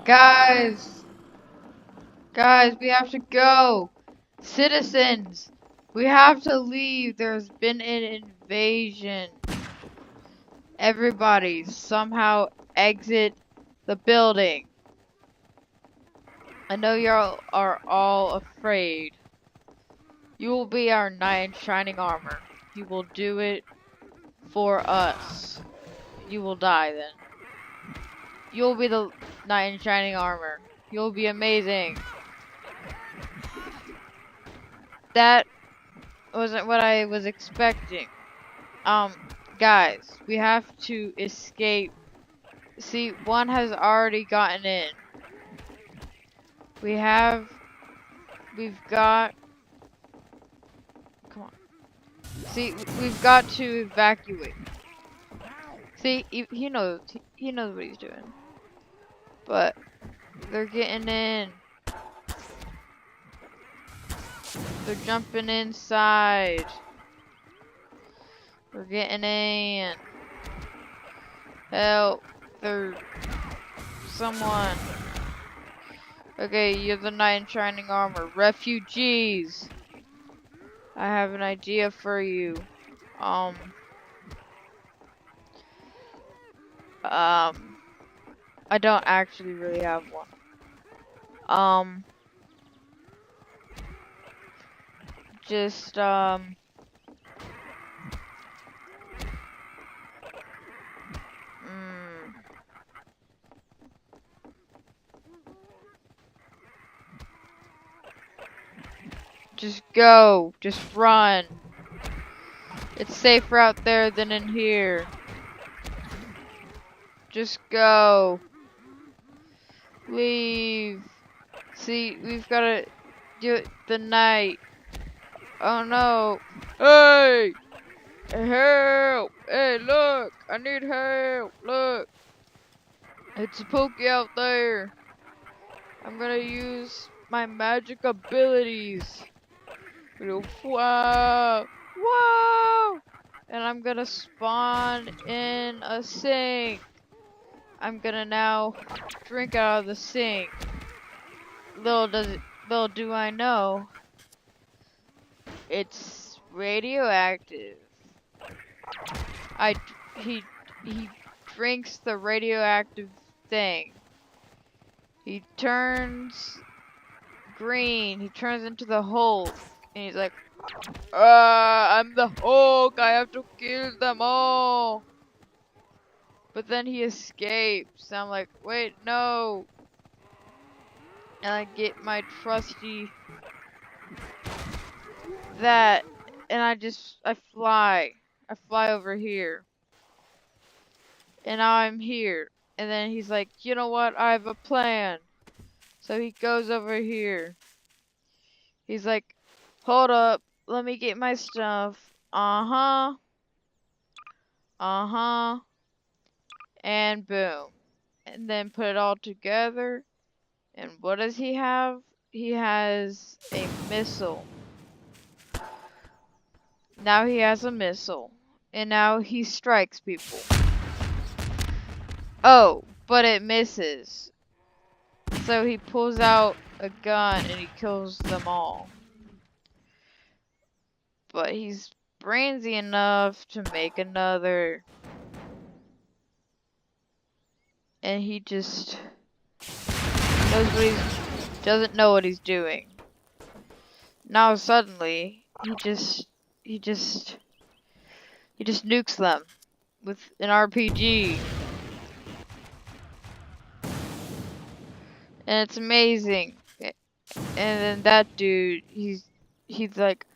Guys, we have to go. Citizens, we have to leave. There's been an invasion. Everybody, somehow exit the building. I know y'all are all afraid. You will be our knight in shining armor. You will do it for us. You will die then. You'll be the knight in shining armor. You'll be amazing. That wasn't what I was expecting. Guys, we have to escape. See, one has already gotten in. We've got, come on. See, we've got to evacuate. See, he knows what he's doing. But they're getting in. They're jumping inside. We're getting in. Help. There's someone. Okay, you're the knight in shining armor. Refugees. I have an idea for you. I don't actually really have one. Just, just go. Just run. It's safer out there than in here. Just go. Leave. See, we've gotta do it the night. Oh no. Hey! Help! Hey, look! I need help! Look! It's a Pokey out there. I'm gonna use my magic abilities. Wow! Wow! And I'm gonna spawn in a sink. I'm gonna now drink out of the sink. Little do I know, it's radioactive. He drinks the radioactive thing. He turns green. He turns into the Hulk, and he's like, I'm the Hulk. I have to kill them all. But then he escapes. I'm like, wait, no. And I get my trusty that, and I fly. I fly over here. And now I'm here. And then he's like, you know what? I have a plan. So he goes over here. He's like, hold up. Let me get my stuff. Uh-huh. Uh-huh. And boom. And then put it all together. And what does he have? He has a missile. Now he has a missile. And now he strikes people. Oh, but it misses. So he pulls out a gun and he kills them all. But he's brainy enough to make another. And he just doesn't know what he's doing. Now suddenly he just nukes them with an RPG. And it's amazing. And then that dude, he's like,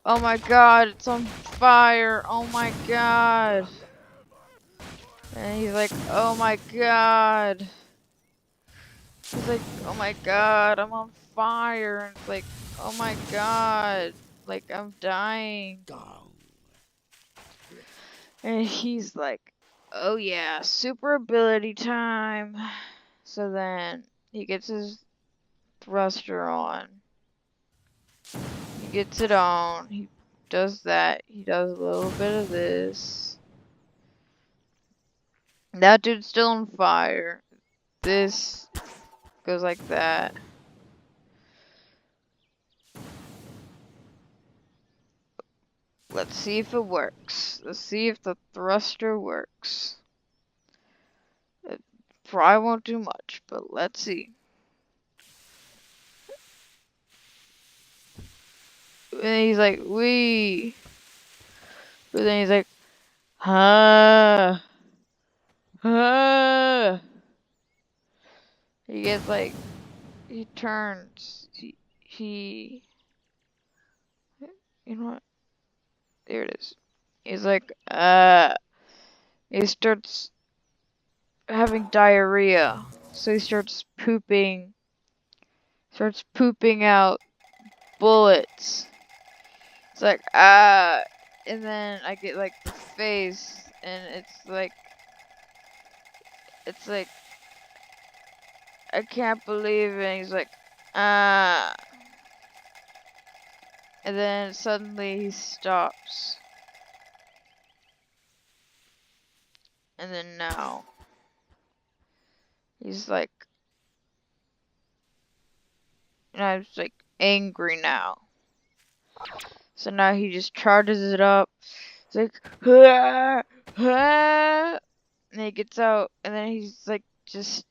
oh my god, it's on fire, oh my god. And he's like, oh my god. He's like, oh my god, I'm on fire. And it's like, oh my god, like I'm dying. And he's like, oh yeah, super ability time. So then he gets his thruster on. He gets it on. He does that. He does a little bit of this. That dude's still on fire. This Goes like that. Let's see if it works. Let's see if the thruster works. It probably won't do much, but let's see. And he's like, wee. But then he's like, huh. Huh. He gets like, he turns. He, you know what? There it is. He's like, he starts having diarrhea. So he starts pooping out bullets. It's like, and then I get like the face, and it's like, I can't believe it. And he's like, and then suddenly he stops. And then now, he's like, he's like angry now. So now he just charges it up. It's like, ah, ah, and he gets out, and then he's like, just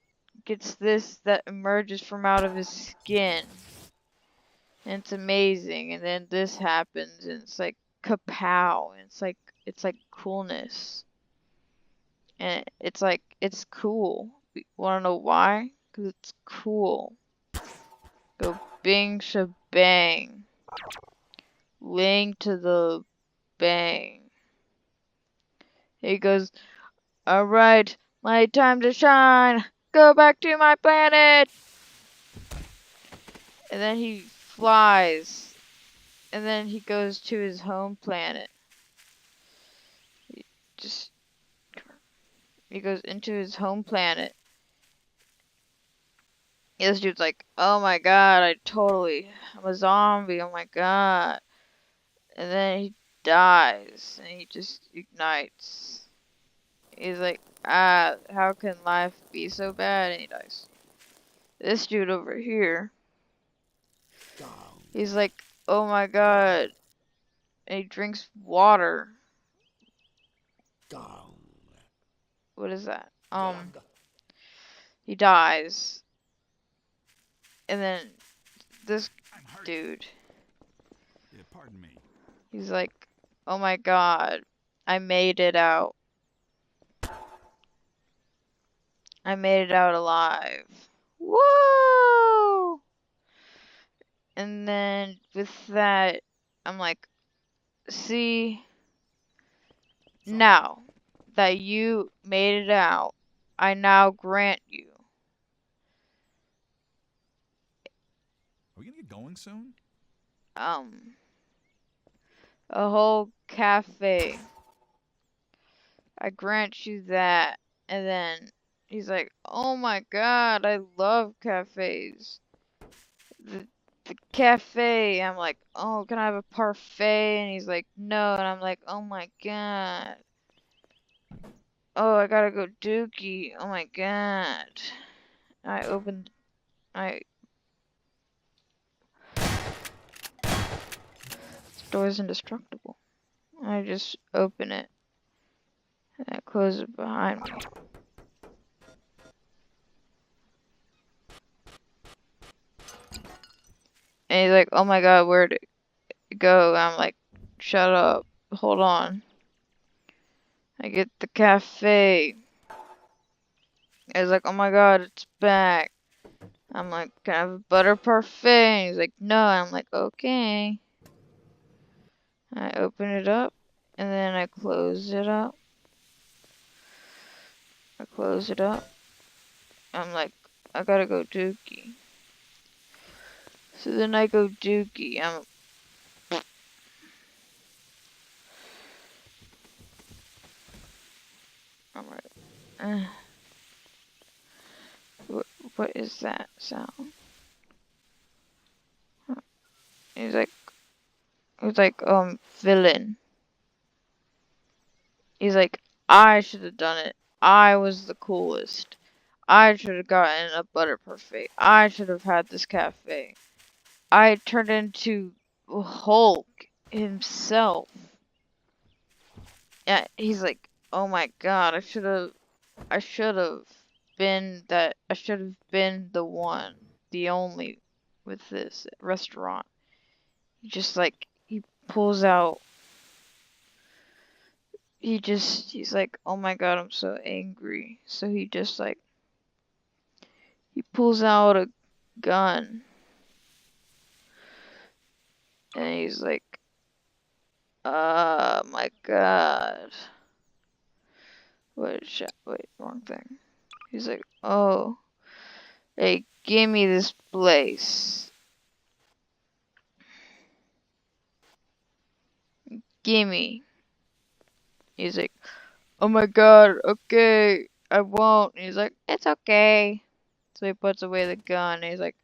gets this that emerges from out of his skin. And it's amazing. And then this happens, and it's like kapow, and it's like coolness. And it's like, it's cool. Wanna know why? Because it's cool. Go bing shabang. Ling to the bang. He goes, alright, my time to shine. Go back to my planet. And then he flies. And then he goes to his home planet. He goes into his home planet. This dude's like, oh my god, I'm a zombie, oh my god. And then he dies, and he just ignites. He's like, how can life be so bad? And he dies. This dude over here, he's like, oh my god. And he drinks water. What is that? He dies. And then this dude, Yeah, pardon me. he's like, oh my god, I made it out. I made it out alive. Whoa! And then with that, I'm like, see, now that you made it out, I now grant you. Are we gonna get going soon? A whole cafe. I grant you that. And then he's like, oh my god, I love cafes. The cafe. I'm like, oh, can I have a parfait? And he's like, no. And I'm like, oh my god. Oh, I gotta go dookie. Oh my god. I opened. This door's indestructible. I just open it. And I close it behind me. And he's like, oh my god, where'd it go? I'm like, shut up. Hold on. I get the cafe. He's like, oh my god, it's back. I'm like, can I have a butter parfait? And he's like, no. I'm like, okay. I open it up, and then I close it up. I close it up. I'm like, I gotta go dookie. So then I go dookie. I'm like, what is that sound? He's like, villain. He's like, I should have done it. I was the coolest. I should have gotten a butter parfait. I should have had this cafe. I turned into Hulk himself. Yeah, he's like, oh my god, I should have been that, I should have been the one, the only with this restaurant. Just like, he pulls out, he's like, oh my god, I'm so angry. So he just like, he pulls out a gun. And he's like, my god. Wait, wrong thing. He's like, oh, hey, give me this place. Gimme. He's like, oh my god, okay, I won't. And he's like, it's okay. So he puts away the gun. And he's like,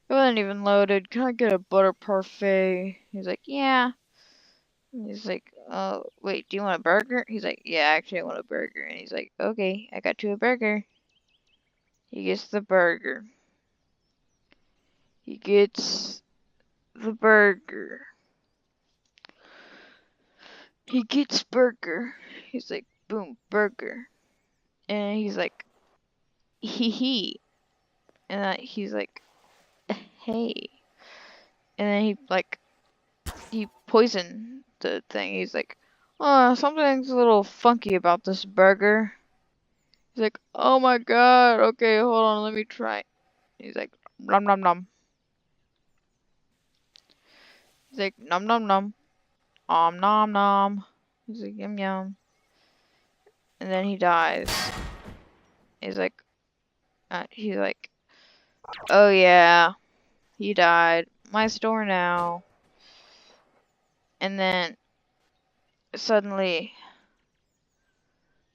it wasn't even loaded. Can I get a butter parfait? He's like, yeah. And he's like, oh, wait, do you want a burger? He's like, yeah, actually, I want a burger. And he's like, okay, I got you a burger. He gets the burger. He gets the burger. He gets burger. He's like, boom, burger. And he's like, hee hee. And he's like, hey. And then he poisoned the thing. He's like, oh, something's a little funky about this burger. He's like, oh my god, okay, hold on, let me try. He's like, nom nom nom. He's like, nom nom nom. Nom nom. He's like, yum yum. And then he dies. He's like, oh yeah, he died. My store now. And then suddenly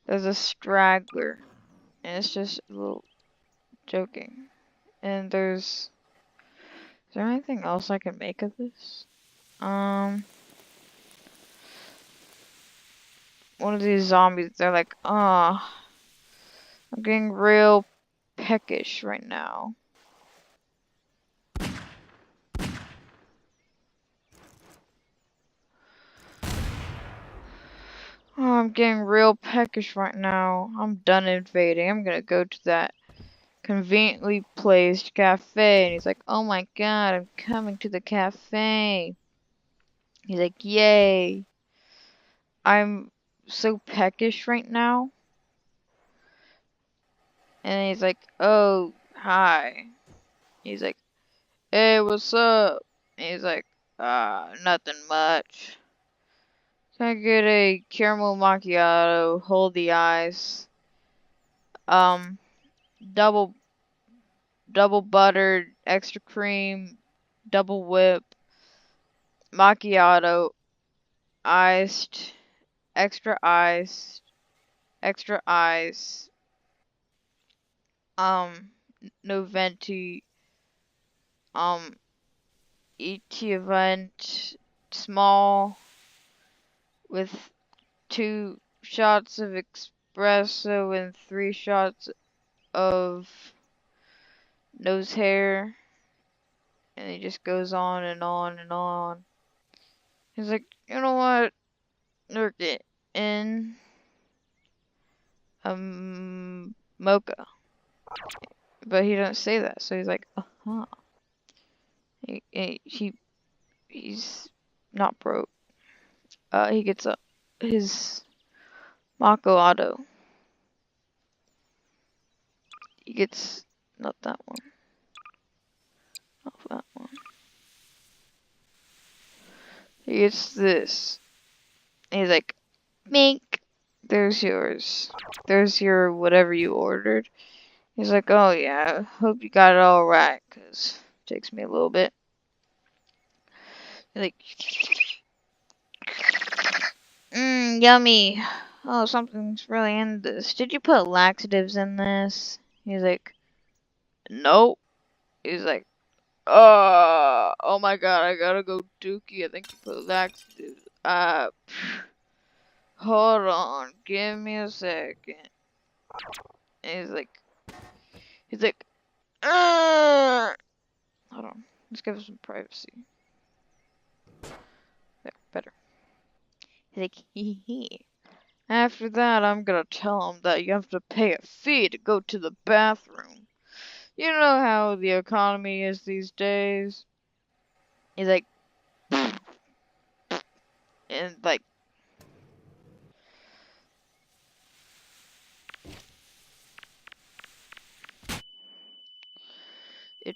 there's a straggler, and it's just a little joking. And is there anything else I can make of this? One of these zombies, they're like, I'm getting real peckish right now. Oh, I'm getting real peckish right now. I'm done invading. I'm gonna go to that conveniently placed cafe. And he's like, oh my god, I'm coming to the cafe. He's like, yay. I'm so peckish right now. And he's like, oh, hi. He's like, hey, what's up? And he's like, nothing much. Can I get a caramel macchiato, hold the ice, double buttered, extra cream, double whip, macchiato, iced, extra ice, no venti, each event, small, with 2 shots of espresso and 3 shots of nose hair. And he just goes on and on and on. He's like, you know what? Look it in mocha. But he doesn't say that, so he's like, uh-huh. He's not broke. He gets his macchiato. He gets, not that one. Not that one. He gets this. He's like, mink. There's yours. There's your whatever you ordered. He's like, oh yeah, hope you got it all right, 'cause it takes me a little bit. He's like, yummy. Oh, something's really in this. Did you put laxatives in this? He's like, nope. He's like, oh my god, I gotta go dookie. I think you put laxatives. Hold on, give me a second. And he's like, He's like, hold on, let's give him some privacy. There, better. He's like, hee hee. After that, I'm gonna tell him that you have to pay a fee to go to the bathroom. You know how the economy is these days. He's like, and like, it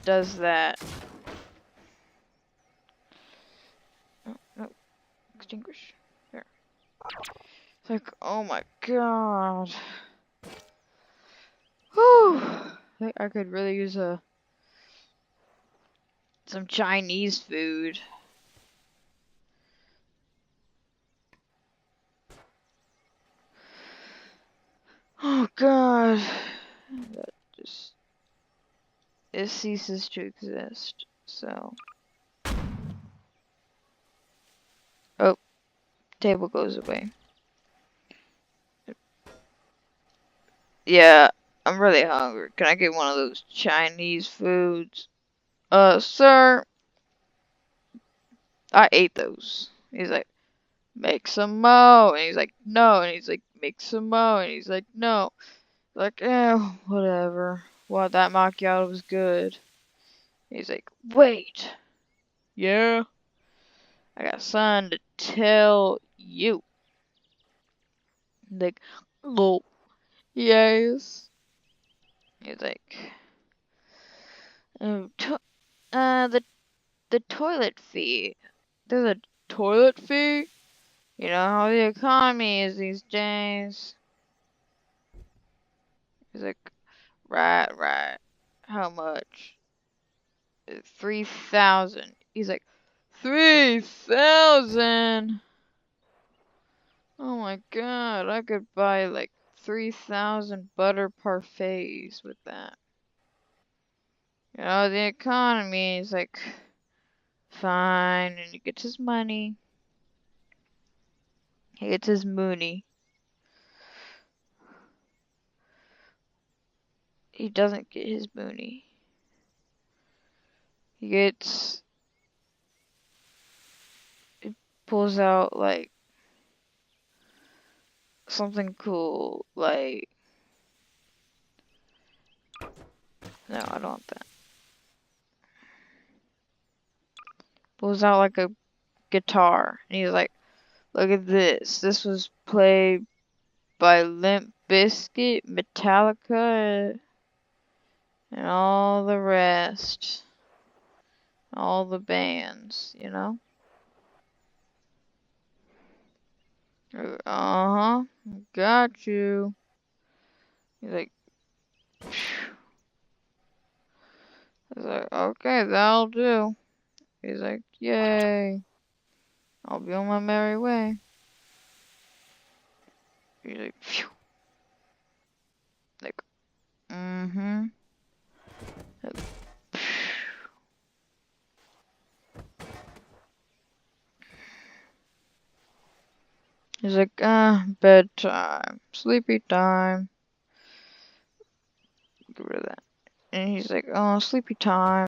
does that. Oh, no, extinguish. There. It's like, oh my god. Whew. I could really use some Chinese food. Oh god. That just, it ceases to exist. So, oh, table goes away. Yeah, I'm really hungry. Can I get one of those Chinese foods? Sir, I ate those. He's like, make some more. And he's like, no. And he's like, make some more. And he's like, no. Like, whatever. Well, that macchiato was good. He's like, wait. Yeah? I got something to tell you. Like, oh, yes. He's like, to the toilet fee. There's a toilet fee? You know how the economy is these days. He's like, right. How much? 3,000. He's like, 3,000? Oh my god, I could buy like 3,000 butter parfaits with that. You know, the economy is like, fine, and he gets his money. He gets his mooney. He doesn't get his mooney. He gets, he pulls out like something cool, like, no, I don't want that. Pulls out like a guitar, and he's like, look at this. This was played by Limp Bizkit, Metallica, and all the rest. All the bands, you know? Uh-huh. Got you. He's like, phew. I was like, okay, that'll do. He's like, yay. I'll be on my merry way. He's like, phew. Like, mm-hmm. Like, he's like, bedtime. Sleepy time. Get rid of that. And he's like, oh, sleepy time.